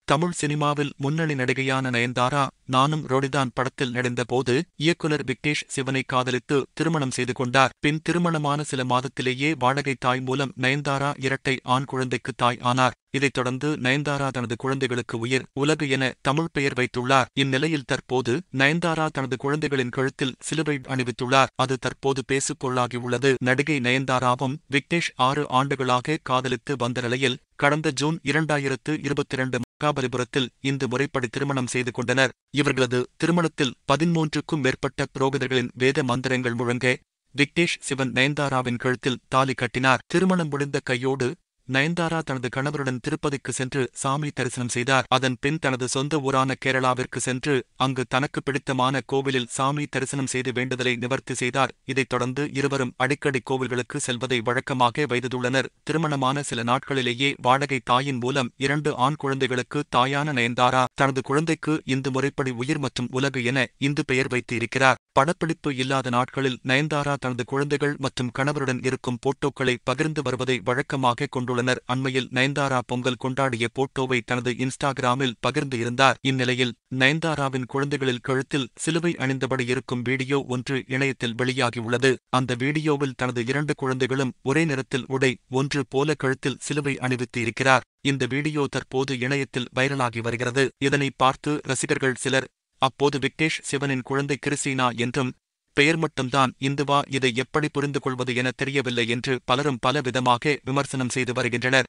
தமிழ் சினிமாவில் முன்னணி நடிகையான நயன்தாரா நானும் ரோடிதான் படத்தில் நடித்தபோது இயக்குனர் விக்னேஷ் சிவனை காதலித்து திருமணம் செய்து கொண்டார். பின் திருமணமான சில மாதத்திலேயே வாடகை தாய் மூலம் நயன்தாரா இரட்டை ஆண் குழந்தைக்கு தாய் ஆனார். இதைத் தொடர்ந்து நயன்தாரா தனது குழந்தைகளுக்கு உயிர், உலகு என தமிழ் பெயர் வைத்துள்ளார். இந்நிலையில் தற்போது நயன்தாரா தனது குழந்தைகளின் கழுத்தில் சிலுவை அணிவித்துள்ளார். அது தற்போது பேசுபொருளாகியுள்ளது. நடிகை நயன்தாராவும் விக்னேஷ் 6 ஆண்டுகளாக காதலித்து வந்த நிலையில் கடந்த ஜூன் 2022 மகாபலிபுரத்தில் இந்து முறைப்படி திருமணம் செய்து கொண்டனர். இவர்களது திருமணத்தில் 13க்கும் மேற்பட்ட புரோகிதர்களின் வேத மந்திரங்கள் முழங்க விக்னேஷ் சிவன் நயன்தாராவின் கழுத்தில் தாலி கட்டினார். திருமணம் முடிந்த கையோடு நயன்தாரா தனது கணவருடன் திருப்பதிக்கு சென்று சாமி தரிசனம் செய்தார். அதன் பின் தனது சொந்த ஊரான கேரளாவிற்கு சென்று அங்கு தனக்கு பிடித்தமான கோவிலில் சாமி தரிசனம் செய்து வேண்டுதலை நிவர்த்தி செய்தார். இதைத் தொடர்ந்து இருவரும் அடிக்கடி கோவில்களுக்கு செல்வதை வழக்கமாக வைத்துள்ளனர். திருமணமான சில நாட்களிலேயே வாடகை தாயின் மூலம் 2 ஆண் குழந்தைகளுக்கு தாயான நயன்தாரா தனது குழந்தைக்கு இந்து முறைப்படி உயிர் மற்றும் உலகு என இந்து பெயர் வைத்து இருக்கிறார். படப்பிடிப்பு இல்லாத நாட்களில் நயன்தாரா தனது குழந்தைகள் மற்றும் கணவருடன் இருக்கும் போட்டோக்களை பகிர்ந்து வருவதை வழக்கமாக கொண்டுள்ளனர். அண்மையில் நயன்தாரா பொங்கல் கொண்டாடிய போட்டோவை தனது இன்ஸ்டாகிராமில் பகிர்ந்து இருந்தார். இந்நிலையில் நயன்தாராவின் குழந்தைகளில் கழுத்தில் சிலுவை அணிந்தபடி இருக்கும் வீடியோ ஒன்று இணையத்தில் வெளியாகியுள்ளது. அந்த வீடியோவில் தனது 2 குழந்தைகளும் ஒரே நிறத்தில் உடை ஒன்று போல கழுத்தில் சிலுவை அணிவித்து இருக்கிறார். இந்த வீடியோ தற்போது இணையத்தில் வைரலாகி வருகிறது. இதனை பார்த்து ரசிகர்கள் சிலர், அப்போது விக்னேஷ் சிவனின் குழந்தை கிறிஸ்டினா என்றும் பெயர் மட்டும்தான் இந்துவா, இதை எப்படி புரிந்து கொள்வது என தெரியவில்லை என்று பலரும் பல விதமாக விமர்சனம் செய்து வருகின்றனர்.